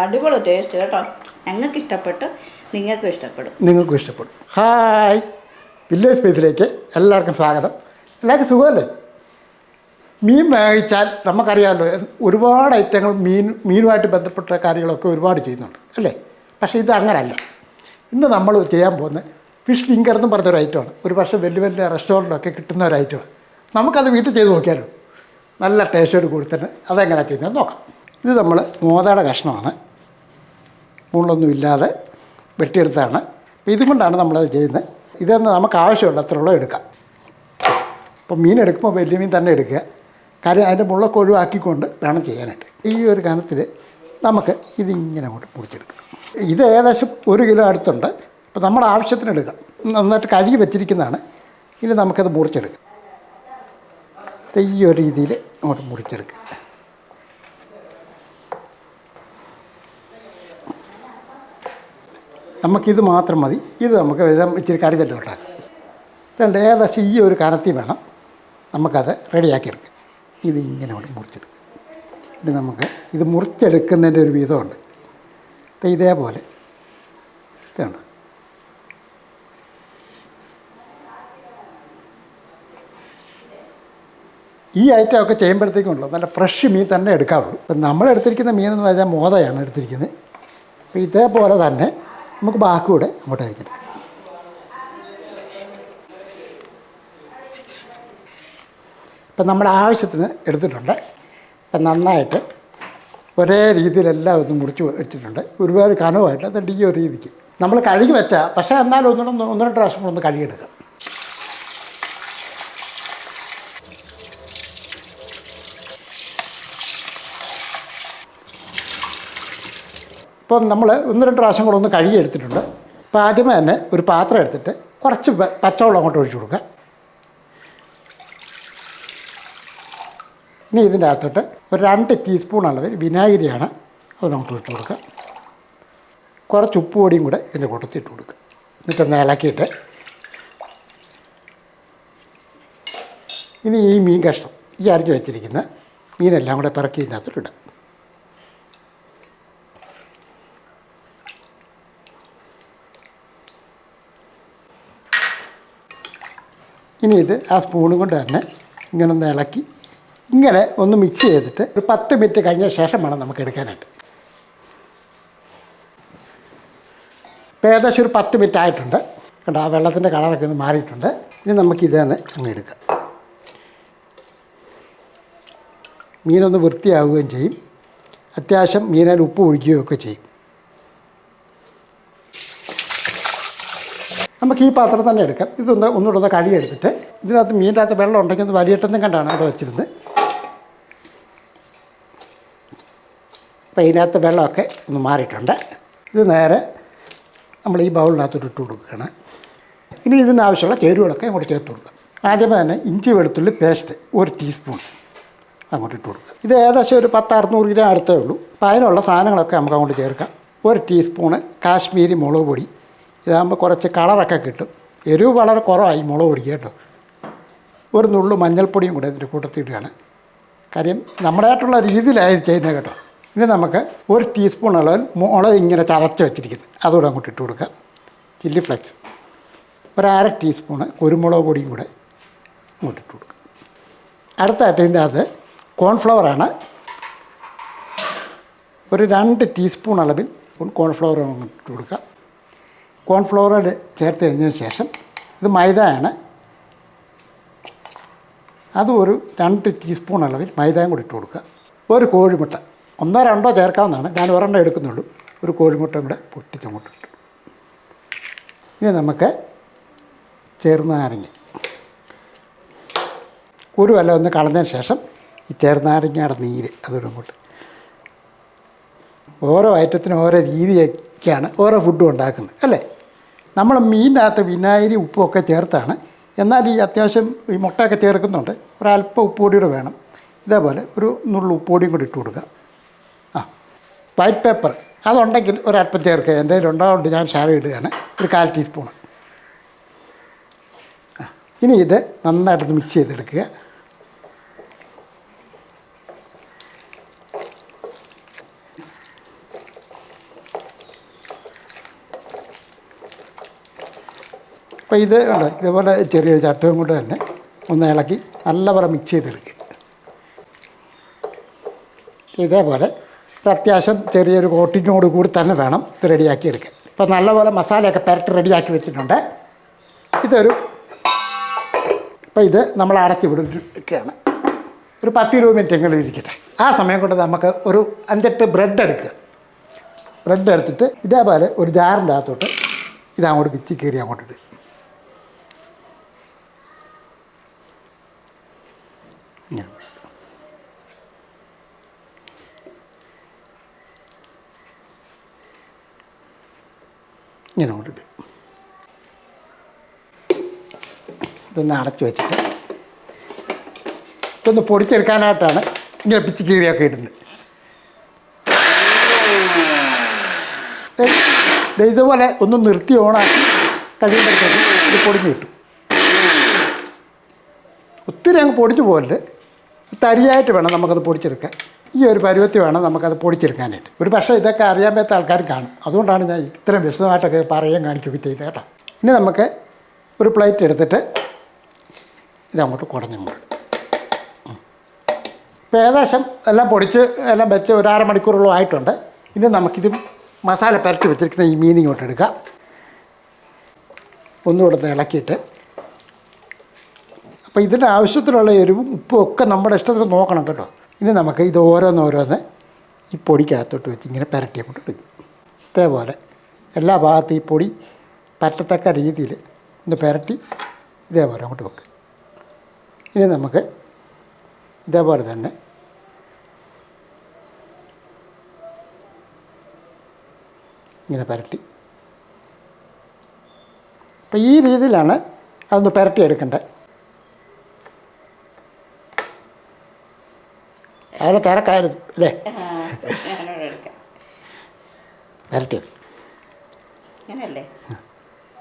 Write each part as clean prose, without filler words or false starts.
അടിപൊളി ടേസ്റ്റ് കേട്ടോ. ഞങ്ങൾക്ക് ഇഷ്ടപ്പെട്ടു, നിങ്ങൾക്കും ഇഷ്ടപ്പെടും. ഹായ്, വില്ലേജ് സ്പേസിലേക്ക് എല്ലാവർക്കും സ്വാഗതം. എല്ലാവർക്കും സുഖമല്ലേ? മീൻ മേടിച്ചാൽ നമുക്കറിയാമല്ലോ, ഒരുപാട് ഐറ്റങ്ങൾ മീനുമായിട്ട് ബന്ധപ്പെട്ട കാര്യങ്ങളൊക്കെ ഒരുപാട് ചെയ്യുന്നുണ്ട് അല്ലേ? പക്ഷേ ഇത് അങ്ങനല്ല. ഇന്ന് നമ്മൾ ചെയ്യാൻ പോകുന്നത് ഫിഷ് ഫിംഗർ എന്നും പറഞ്ഞൊരു ഐറ്റമാണ്. ഒരു പക്ഷേ വലിയ വലിയ റെസ്റ്റോറൻറ്റിലൊക്കെ കിട്ടുന്ന ഒരു ഐറ്റമാണ്. നമുക്കത് വീട്ടിൽ ചെയ്ത് നോക്കിയാലോ? നല്ല ടേസ്റ്റോട് കൂടി തന്നെ അതെങ്ങനെയാണ് ചെയ്യുന്നത് നോക്കാം. ഇത് നമ്മൾ മോതയുടെ കഷ്ണമാണ്, മുള്ളൊന്നും ഇല്ലാതെ വെട്ടിയെടുത്താണ്. അപ്പോൾ ഇതുകൊണ്ടാണ് നമ്മളത് ചെയ്യുന്നത്. ഇതെന്ന് നമുക്ക് ആവശ്യമുള്ള അത്രയുള്ള എടുക്കാം. അപ്പോൾ മീൻ എടുക്കുമ്പോൾ വലിയ മീൻ തന്നെ എടുക്കുക, കാര്യം അതിൻ്റെ മുള്ളൊക്കെ ഒഴിവാക്കിക്കൊണ്ട് വേണം ചെയ്യാനായിട്ട്. ഈ ഒരു കനത്തിൽ നമുക്ക് ഇതിങ്ങനെ അങ്ങോട്ട് മുറിച്ചെടുക്കാം. ഇത് ഏകദേശം 1 കിലോ അടുത്തുണ്ട്. അപ്പോൾ നമ്മുടെ ആവശ്യത്തിന് എടുക്കാം. നന്നായിട്ട് കഴുകി വെച്ചിരിക്കുന്നതാണ്. ഇനി നമുക്കത് മുറിച്ചെടുക്കാം. ഈ ഒരു രീതിയിൽ അങ്ങോട്ട് മുറിച്ചെടുക്കുക. നമുക്കിത് മാത്രം മതി. ഇത് നമുക്ക് ഇച്ചിരി കറി വല്ലതും ഉണ്ടാക്കാം. അതുകൊണ്ട് ഏകദേശം ഈ ഒരു കനത്തിൽ വേണം നമുക്കത് റെഡിയാക്കിയെടുക്കാം. ഇത് ഇങ്ങനെ അവിടെ മുറിച്ചെടുക്കുക. ഇത് നമുക്ക് ഇത് മുറിച്ചെടുക്കുന്നതിൻ്റെ ഒരു വിധമുണ്ട്. ഇതേപോലെ ഇതുണ്ട്. ഈ ഐറ്റമൊക്കെ ചെയ്യുമ്പോഴത്തേക്കുണ്ടല്ലോ നല്ല ഫ്രഷ് മീൻ തന്നെ എടുക്കാവുള്ളൂ. ഇപ്പം നമ്മളെടുത്തിരിക്കുന്ന മീനെന്ന് പറഞ്ഞാൽ മോതയാണ് എടുത്തിരിക്കുന്നത്. അപ്പോൾ ഇതേപോലെ തന്നെ നമുക്ക് ബാക്കി കൂടെ അങ്ങോട്ട് അരിഞ്ഞെടുക്കാം. ഇപ്പം നമ്മുടെ ആവശ്യത്തിന് എടുത്തിട്ടുണ്ട്. അപ്പം നന്നായിട്ട് ഒരേ രീതിയിലെല്ലാം ഒന്ന് മുറിച്ച് വെച്ചിട്ടുണ്ട്. ഒരുപാട് കനവുമായിട്ട് അതുകൊണ്ട് ഈ ഒരു രീതിക്ക് നമ്മൾ കഴുകി വെച്ചാൽ, പക്ഷേ എന്നാലും ഒന്ന് രണ്ട് പ്രാവശ്യം കൂടെ ഒന്ന് കഴുകിയെടുക്കാം. ഇപ്പം നമ്മൾ 1-2 പ്രാവശ്യം കൂടെ ഒന്ന് കഴുകി എടുത്തിട്ടുണ്ട്. അപ്പോൾ ആദ്യമേ തന്നെ ഒരു പാത്രം എടുത്തിട്ട് കുറച്ച് പച്ചവെള്ളം അങ്ങോട്ട് ഒഴിച്ചു കൊടുക്കുക. ഇനി ഇതിൻ്റെ അകത്തോട്ട് ഒരു 2 ടീസ്പൂൺ അളവിൽ വിനാഗിരിയാണ് അതിനകത്ത് ഒഴിച്ചു കൊടുക്കുക. കുറച്ച് ഉപ്പ് പൊടിയും കൂടെ ഇതിൻ്റെ കൂട്ടത്തിൽ ഇട്ട് കൊടുക്കുക. എന്നിട്ടൊന്ന് ഇളക്കിയിട്ട് ഇനി ഈ മീൻ കഷ്ണം, ഈ അരിഞ്ഞ് വെച്ചിരിക്കുന്ന മീനെല്ലാം കൂടെ പിറക്കി ഇതിൻ്റെ അകത്തോട്ട് ഇടാം. ഇനി ഇത് ആ സ്പൂണും കൊണ്ട് തന്നെ ഇങ്ങനെ ഒന്ന് ഇളക്കി ഇങ്ങനെ ഒന്ന് മിക്സ് ചെയ്തിട്ട് ഒരു 10 മിനിറ്റ് കഴിഞ്ഞ ശേഷം വേണം നമുക്ക് എടുക്കാനായിട്ട്. ഇപ്പോൾ ഏകദേശം ഒരു 10 മിനിറ്റ് ആയിട്ടുണ്ട്. കണ്ടോ, ആ വെള്ളത്തിൻ്റെ കളറൊക്കെ ഒന്ന് മാറിയിട്ടുണ്ട്. ഇനി നമുക്ക് ഇതന്നെ അങ്ങ് എടുക്കാം. മീനൊന്ന് വൃത്തിയാവുകയും ചെയ്യും. അത്യാവശ്യം മീനിൽ ഉപ്പ് ഒഴിക്കുകയൊക്കെ ചെയ്യും. നമുക്ക് ഈ പാത്രം തന്നെ എടുക്കാം. ഒന്നുകൂടെ ഒന്ന് കഴുകിയെടുത്തിട്ട് ഇതിനകത്ത് മീനിൻ്റെ അകത്ത് വെള്ളം ഉണ്ടെങ്കിൽ ഒന്ന് വലിയിട്ടെന്നും കണ്ടാണ് അവിടെ വെച്ചിരുന്നത്. അപ്പോൾ ഇതിനകത്ത് വെള്ളമൊക്കെ ഒന്ന് മാറിയിട്ടുണ്ട്. ഇത് നേരെ നമ്മൾ ഈ ബൗളിനകത്തോട്ട് ഇട്ട് കൊടുക്കുകയാണ്. ഇനി ഇതിനാവശ്യമുള്ള ചേരുവകളൊക്കെ അങ്ങോട്ട് ചേർത്ത് കൊടുക്കുക. ആദ്യമേ തന്നെ ഇഞ്ചി വെളുത്തുള്ളി പേസ്റ്റ് 1 ടീസ്പൂൺ അങ്ങോട്ട് ഇട്ട് കൊടുക്കുക. ഇത് ഏകദേശം ഒരു 10-600 ഗ്രാം അടുത്തേ ഉള്ളൂ. അപ്പോൾ അതിനുള്ള സാധനങ്ങളൊക്കെ നമുക്ക് അങ്ങോട്ട് ചേർക്കാം. 1 ടീസ്പൂണ് കാശ്മീരി മുളക് പൊടി. ഇതാകുമ്പോൾ കുറച്ച് കളറൊക്കെ കിട്ടും. എരിവ് വളരെ കുറവായി മുളക് പൊടിക്കുക കേട്ടോ. 1 നുള്ളു മഞ്ഞൾപ്പൊടിയും കൂടെ ഇതിൻ്റെ കൂട്ടത്തിടുകയാണ്. കാര്യം നമ്മുടേതായിട്ടുള്ള രീതിയിലായി ചെയ്യുന്നത് കേട്ടോ. ഇനി നമുക്ക് 1 ടീസ്പൂൺ അളവിൽ മുളക് ഇങ്ങനെ ചതച്ച് വെച്ചിരിക്കുന്നത് അതുകൂടെ അങ്ങോട്ട് ഇട്ട് കൊടുക്കാം. ചില്ലി ഫ്ലെക്സ് 1/2 ടീസ്പൂണ് കുരുമുളക് പൊടിയും കൂടെ അങ്ങോട്ട് ഇട്ട് കൊടുക്കാം. അടുത്തായിട്ട് ഇതിൻ്റെ അത് കോൺഫ്ലവറാണ്. ഒരു 2 ടീസ്പൂൺ അളവിൽ കോൺഫ്ലവർ അങ്ങോട്ട് ഇട്ട് കൊടുക്കാം. കോൺഫ്ലവർ ചേർത്ത് കഴിഞ്ഞതിന് ശേഷം ഇത് മൈദയാണ്. അത് ഒരു 2 ടീസ്പൂൺ അളവിൽ മൈദയും കൂടി ഇട്ട് കൊടുക്കുക. 1 കോഴിമുട്ട 1-2 ചേർക്കാവുന്നതാണ്. ഞാൻ 1 എടുക്കുന്നുള്ളൂ. 1 കോഴിമുട്ടയും കൂടെ പൊട്ടിച്ചങ്ങോട്ട് ഇട്ടു. ഇനി നമുക്ക് ചെറുനാരങ്ങ കുരുവെല്ലാം ഒന്ന് കളഞ്ഞതിന് ശേഷം ഈ ചെറുനാരങ്ങയുടെ നീര് അതുകൂടെ അങ്ങോട്ട്. ഓരോ ഐറ്റത്തിനും ഓരോ രീതിയൊക്കെയാണ് ഓരോ ഫുഡും ഉണ്ടാക്കുന്നത് അല്ലേ? നമ്മൾ മീനിനകത്ത് വിനാഗിരി ഉപ്പുമൊക്കെ ചേർത്താണ്. എന്നാൽ ഈ അത്യാവശ്യം ഈ മുട്ടയൊക്കെ ചേർക്കുന്നുണ്ട്. ഒരല്പം ഉപ്പ് പൊടിയൂടെ വേണം. ഇതേപോലെ ഒരു നുള്ളു ഉപ്പ് പൊടിയും കൂടി ഇട്ട് കൊടുക്കുക. വൈറ്റ് പേപ്പർ അതുണ്ടെങ്കിൽ ഒരല്പം ചേർക്കുക. എൻ്റെ കയ്യിലുണ്ടാവുകൊണ്ട് ഞാൻ ഷെയർ ഇടുകയാണ്. ഒരു 1/4 ടീസ്പൂൺ. ഇനി ഇത് നന്നായിട്ട് മിക്സ് ചെയ്തെടുക്കുക. അപ്പോൾ ഇത് ഉണ്ട് ഇതുപോലെ ചെറിയൊരു ചട്ടവും കൊണ്ട് തന്നെ ഒന്ന് ഇളക്കി നല്ലപോലെ മിക്സ് ചെയ്തെടുക്കുക. ഇതേപോലെ ഒരു അത്യാവശ്യം ചെറിയൊരു കോട്ടിങ്ങോട് കൂടി തന്നെ വേണം ഇത് റെഡിയാക്കി എടുക്കാൻ. ഇപ്പോൾ നല്ലപോലെ മസാലയൊക്കെ പുരട്ടി റെഡിയാക്കി വെച്ചിട്ടുണ്ട്. ഇപ്പോൾ ഇത് നമ്മൾ അടച്ച് വിടുകയാണ്. ഒരു 10-20 മിനിറ്റ് എങ്കിലും ഇരിക്കട്ടെ. ആ സമയം കൊണ്ട് നമുക്ക് ഒരു 5-8 ബ്രെഡ് എടുക്കുക. ബ്രെഡ് എടുത്തിട്ട് ഇതേപോലെ ഒരു ജാറിൻ്റെ അകത്തോട്ട് ഇതങ്ങോട്ട് പിച്ചി കയറി അങ്ങോട്ട് ഇടുക. ഇങ്ങനെ കൊണ്ടിട്ട് ഇതൊന്ന് അടച്ചു വെച്ചിട്ട് ഇതൊന്ന് പൊടിച്ചെടുക്കാനായിട്ടാണ് ഇങ്ങനെ പിച്ചി കീറിയൊക്കെ ഇടുന്നത്. ഇതുപോലെ ഒന്ന് നിർത്തി ഓണാക്കി കഴിയുമ്പോഴത്തേക്ക് ഇത് പൊടിഞ്ഞ് കിട്ടും. ഒത്തിരി അങ്ങ് പൊടിഞ്ഞു പോകരുത്, തരിയായിട്ട് വേണം നമുക്കത് പൊടിച്ചെടുക്കാൻ. ഈ ഒരു പരുവത്തിൽ വേണം നമുക്കത് പൊടിച്ചെടുക്കാനായിട്ട്. ഒരു പക്ഷേ ഇതൊക്കെ അറിയാൻ പറ്റാത്ത ആൾക്കാർ കാണും, അതുകൊണ്ടാണ് ഞാൻ ഇത്രയും വിശദമായിട്ടൊക്കെ പറയുകയും കാണിക്കുകയൊക്കെ ചെയ്തത് കേട്ടോ. ഇനി നമുക്ക് ഒരു പ്ലേറ്റ് എടുത്തിട്ട് ഇതങ്ങോട്ട് കുടഞ്ഞങ്ങോട്ട്. ഇപ്പോൾ ഏകദേശം എല്ലാം പൊടിച്ച് എല്ലാം വെച്ച് ഒരു 1/2 മണിക്കൂറോളം ആയിട്ടുണ്ട്. ഇനി നമുക്കിത് മസാല പുരട്ടി വെച്ചിരിക്കുന്ന ഈ മീൻ ഇങ്ങോട്ട് എടുക്കാം. ഒന്നുകൂടെ ഇളക്കിയിട്ട് അപ്പോൾ ഇതിൻ്റെ ആവശ്യത്തിനുള്ള എരിവും ഉപ്പും ഒക്കെ നമ്മുടെ ഇഷ്ടത്തിന് നോക്കണം കേട്ടോ. ഇനി നമുക്ക് ഇത് ഓരോന്നോരോന്ന് ഈ പൊടിക്കകത്തോട്ട് വെച്ച് ഇങ്ങനെ പുരട്ടി അങ്ങോട്ട് എടുക്കും. ഇതേപോലെ എല്ലാ ഭാഗത്തും ഈ പൊടി പറ്റത്തക്ക രീതിയിൽ ഒന്ന് പുരട്ടി ഇതേപോലെ അങ്ങോട്ട് വെക്കുക. ഇനി നമുക്ക് ഇതേപോലെ തന്നെ ഇങ്ങനെ പുരട്ടി, അപ്പോൾ ഈ രീതിയിലാണ് അതൊന്ന് പുരട്ടി എടുക്കേണ്ടത്. അതിന് തിരക്കായിരുന്നു അല്ലേ? പുരട്ടി അങ്ങനെയല്ലേ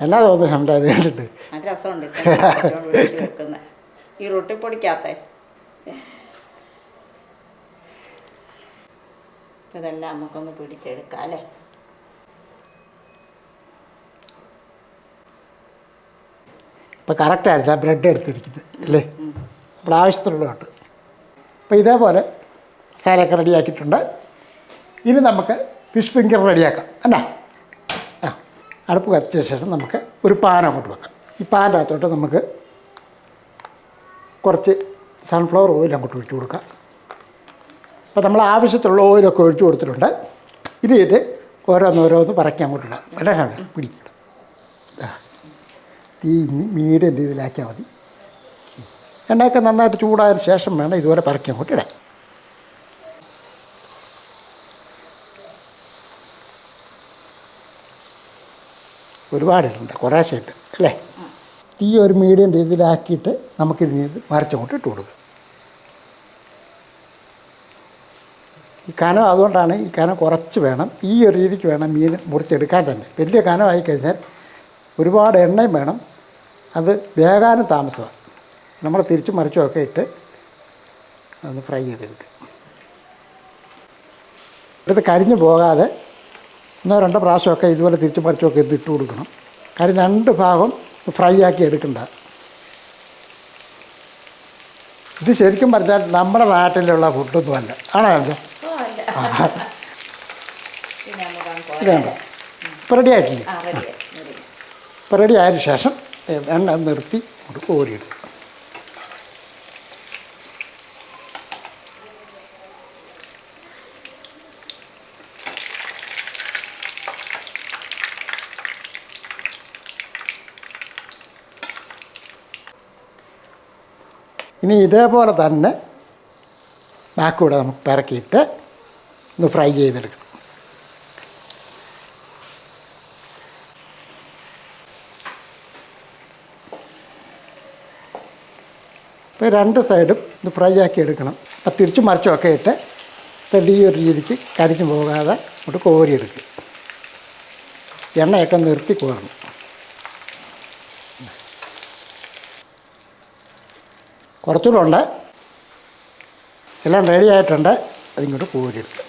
എല്ലാ തോന്നുന്നു ഉണ്ടായത് കണ്ടിട്ട് നല്ല രസമുണ്ട് വെക്കുന്ന ഈ റൊട്ടിപ്പൊടിക്കാത്ത. ഇതെല്ലാം നമുക്കൊന്ന് പിടിച്ചെടുക്കാം അല്ലേ? ഇപ്പോൾ കറക്റ്റായിരുന്നു ആ ബ്രെഡ് എടുത്തിരിക്കുന്നത് അല്ലേ? അപ്പോൾ ആവശ്യത്തിനുള്ള കേട്ടോ. അപ്പോൾ ഇതേപോലെ മസാലയൊക്കെ റെഡിയാക്കിയിട്ടുണ്ട്. ഇനി നമുക്ക് ഫിഷ് ഫിംഗർ റെഡിയാക്കാം അല്ലേ? ആ, അടുപ്പ് കത്തിച്ച ശേഷം നമുക്ക് ഒരു പാൻ അങ്ങോട്ട് വെക്കാം. ഈ പാൻ്റെ അകത്തോട്ട് നമുക്ക് കുറച്ച് സൺഫ്ലവർ ഓയിൽ അങ്ങോട്ട് ഒഴിച്ചു കൊടുക്കാം. അപ്പോൾ നമ്മൾ ആവശ്യത്തിലുള്ള ഓയിലൊക്കെ ഒഴിച്ചു കൊടുത്തിട്ടുണ്ട്. ഇനി ഇത് ഓരോന്നോരോന്ന് പറക്കി അങ്ങോട്ട് ഇടാം. വളരെ പിടിക്കണം. തീ മീഡിയം രീതിയിലാക്കിയാൽ മതി. എണ്ണയൊക്കെ നന്നായിട്ട് ചൂടായതിന് ശേഷം വേണം ഇതുപോലെ പറക്കി അങ്ങോട്ട് ഇടാൻ. ഒരുപാടിട്ടുണ്ട്, കുറേശ്ശെ ഇട്ട് അല്ലേ? തീ ഒരു മീഡിയം രീതിയിലാക്കിയിട്ട് നമുക്കിതിന് മറിച്ചങ്ങോട്ട് ഇട്ട് കൊടുക്കുക. ഈ കനം അതുകൊണ്ടാണ് ഈ കനം കുറച്ച് വേണം. ഈ ഒരു രീതിക്ക് വേണം മീൻ മുറിച്ചെടുക്കാൻ തന്നെ. വലിയ കനമായി കഴിഞ്ഞാൽ ഒരുപാട് എണ്ണയും വേണം, അത് വേകാനും താമസമാണ്. നമ്മൾ തിരിച്ചും മറിച്ചുമൊക്കെ ഇട്ട് ഒന്ന് ഫ്രൈ ചെയ്തെടുക്കുക. ഇത് കരിഞ്ഞു പോകാതെ 1-2 പ്രാവശ്യമൊക്കെ ഇതുപോലെ തിരിച്ചും മറിച്ചുമൊക്കെ ഇത് ഇട്ട് കൊടുക്കണം. കാര്യം 2 ഭാഗം ഫ്രൈ ആക്കി എടുക്കണ്ട. ഇത് ശരിക്കും പറഞ്ഞാൽ നമ്മുടെ നാട്ടിലുള്ള ഫുഡൊന്നും അല്ല, ആണോ? ഇതുണ്ട്. ഇപ്പോൾ റെഡി ആയിട്ടില്ലേ? ഇപ്പോൾ റെഡി ആയതിനു ശേഷം എണ്ണ നിർത്തി കോരിയിടും. ഇനി ഇതേപോലെ തന്നെ ബാക്കിയൂടെ നമുക്ക് പിറക്കിയിട്ട് ഒന്ന് ഫ്രൈ ചെയ്തെടുക്കണം. ഇപ്പോൾ 2 സൈഡും ഇത് ഫ്രൈ ആക്കി എടുക്കണം. അപ്പോൾ തിരിച്ചും മറിച്ചുമൊക്കെ ഇട്ട് ഈ ഒരു രീതിക്ക് കരിഞ്ഞു പോകാതെ അങ്ങോട്ട് കോരിയെടുക്കുക. എണ്ണയൊക്കെ നിർത്തി കോരണം. കുറച്ചുകൂടെ ഉണ്ട്. എല്ലാം റെഡി ആയിട്ടുണ്ട്. അതിങ്ങോട്ട് കോരിയെടുക്കുക.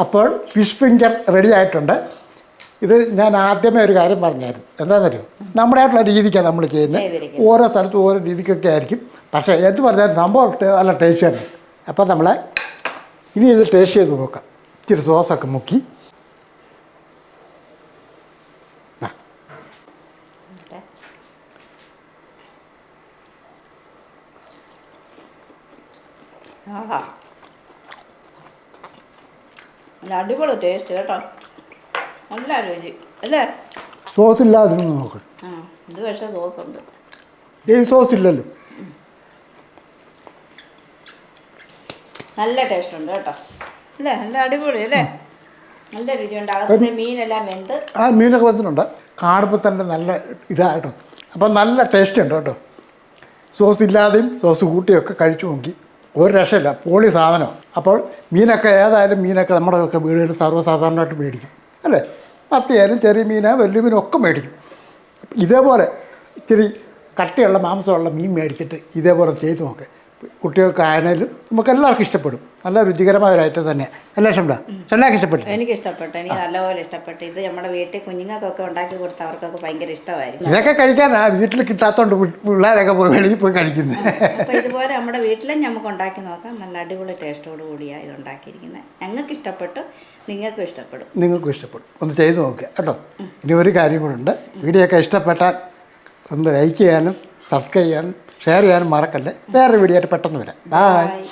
അപ്പോൾ ഫിഷ് ഫിംഗർ റെഡി ആയിട്ടുണ്ട്. ഇത് ഞാൻ ആദ്യമേ ഒരു കാര്യം പറഞ്ഞായിരുന്നു. എന്താണെന്നറിയോ, നമ്മുടെ ആയിട്ടുള്ള രീതിക്കാണ് നമ്മൾ ചെയ്യുന്നത്. ഓരോ സ്ഥലത്തും ഓരോ രീതിക്കൊക്കെ ആയിരിക്കും. പക്ഷേ എന്ത് പറഞ്ഞാലും സംഭവം നല്ല ടേസ്റ്റ് തന്നെ. അപ്പോൾ നമ്മളെ ഇനി ഇത് ടേസ്റ്റ് ചെയ്ത് നോക്കാം. ഇച്ചിരി സോസൊക്കെ മുക്കി. ആഹാ, നല്ല അടിപൊളി ടേസ്റ്റ് കേട്ടോ, നല്ല രുചി അല്ലേ? സോസ് ഇല്ലാതിരുന്ന് നോക്ക്. ആ, ഇത് പക്ഷേ സോസ് ഉണ്ട്. ഈ സോസ് ഇല്ലല്ലോ. നല്ല ടേസ്റ്റ് ഉണ്ട് കേട്ടോ, അല്ലേ? നല്ല അടിപൊളി അല്ലേ? നല്ല രുചിയുണ്ട്. അകത്തെ മീനെല്ലാം വെന്ത് ആ മീനൊക്കെ വന്നിട്ടുണ്ട്. കാണുമ്പോൾ തന്നെ നല്ല ഇതായിട്ടോ. അപ്പം നല്ല ടേസ്റ്റ് ഉണ്ട് കേട്ടോ. സോസ് ഇല്ലാതെയും സോസ് കൂട്ടിയൊക്കെ കഴിച്ചു നോക്കി, ഒരു രക്ഷയില്ല, പൊളി സാധനം. അപ്പോൾ മീനൊക്കെ ഏതായാലും മീനൊക്കെ നമ്മുടെ ഒക്കെ വീടുകളിൽ സർവ്വസാധാരണമായിട്ട് മേടിക്കും അല്ലേ? മത്തിയായാലും ചെറിയ മീനാ വലിയ മീനൊക്കെ മേടിക്കും. ഇതേപോലെ ഇച്ചിരി കട്ടിയുള്ള മാംസമുള്ള മീൻ മേടിച്ചിട്ട് ഇതേപോലെ ചെയ്ത് നോക്ക്. കുട്ടികൾക്കായാലും നമുക്ക് എല്ലാവർക്കും ഇഷ്ടപ്പെടും. നല്ല രുചികരമായ ഒരു ഐറ്റം തന്നെ. അല്ലേ ഷംല? ഷംലക്ക് ഇഷ്ടപ്പെട്ടു? എനിക്ക് ഇഷ്ടപ്പെട്ടു, എനിക്ക് നല്ലപോലെ ഇഷ്ടപ്പെട്ടു. ഇത് നമ്മുടെ വീട്ടിൽ കുഞ്ഞുങ്ങൾക്കൊക്കെ ഉണ്ടാക്കി കൊടുത്ത അവർക്കൊക്കെ ഭയങ്കര ഇഷ്ടമായിരിക്കും. ഇതൊക്കെ കഴിക്കാനാ വീട്ടിൽ കിട്ടാത്തതുകൊണ്ട് പിള്ളേരൊക്കെ പോയി വെളിയിൽ പോയി കഴിക്കുന്നത്. അപ്പോൾ ഇതുപോലെ നമ്മുടെ വീട്ടിലും നമുക്ക് ഉണ്ടാക്കി നോക്കാം. നല്ല അടിപൊളി ടേസ്റ്റോട് കൂടിയാണ് ഇത് ഉണ്ടാക്കിയിരിക്കുന്നത്. ഞങ്ങൾക്ക് ഇഷ്ടപ്പെട്ടു, നിങ്ങൾക്കും ഇഷ്ടപ്പെടും. നിങ്ങൾക്കും ഇഷ്ടപ്പെടും. ഒന്ന് ചെയ്ത് നോക്കുക കേട്ടോ. ഇനി ഒരു കാര്യം കൂടെ ഉണ്ട്. വീഡിയോ ഒക്കെ ഇഷ്ടപ്പെട്ടാൽ ഒന്ന് ലൈക്ക് ചെയ്യാനും സബ്സ്ക്രൈബ് ചെയ്യാനും ഷെയർ ചെയ്യാനും മറക്കല്ലേ. വേറെ വീഡിയോ ആയിട്ട് പെട്ടെന്ന് വരാം. ബൈ.